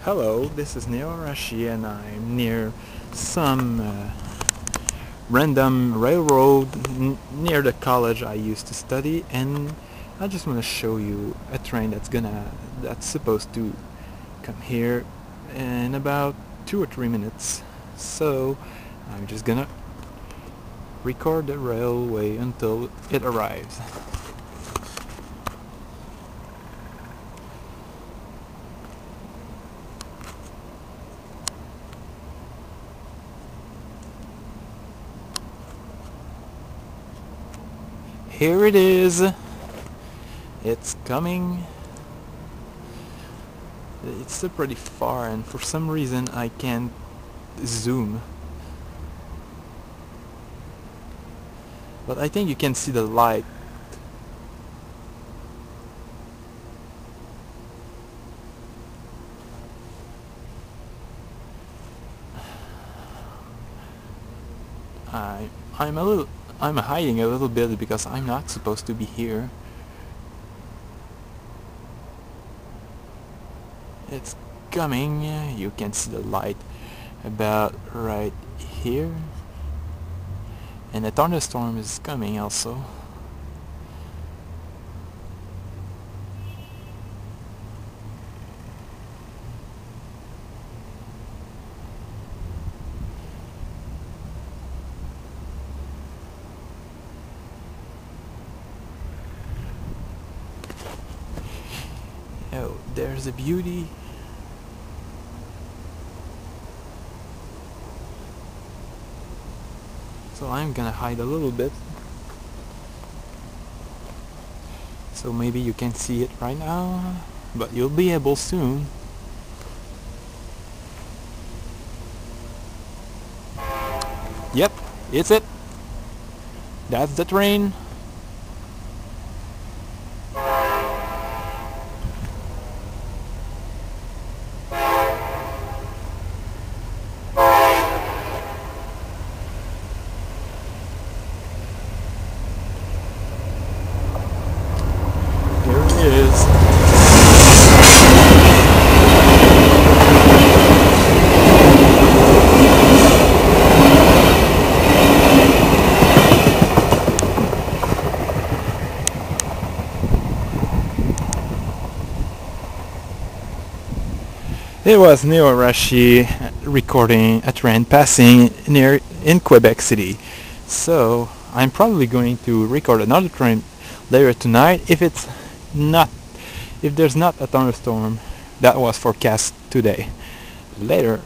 Hello, this is NeoArashi and I'm near some random railroad near the college I used to study, and I just want to show you a train that's supposed to come here in about 2 or 3 minutes. So I'm just gonna record the railway until it arrives. Here it is. It's coming. It's still pretty far, and for some reason I can't zoom. But I think you can see the light. I'm hiding a little bit because I'm not supposed to be here. It's coming. You can see the light about right here. And a thunderstorm is coming also. Oh, there's a beauty. So I'm gonna hide a little bit, so maybe you can see it right now, but you'll be able soon. Yep, it's it. That's the train. Here it is. It was NeoArashi recording a train passing near in Quebec City. So I'm probably going to record another train later tonight if there's not a thunderstorm that was forecast today. Later.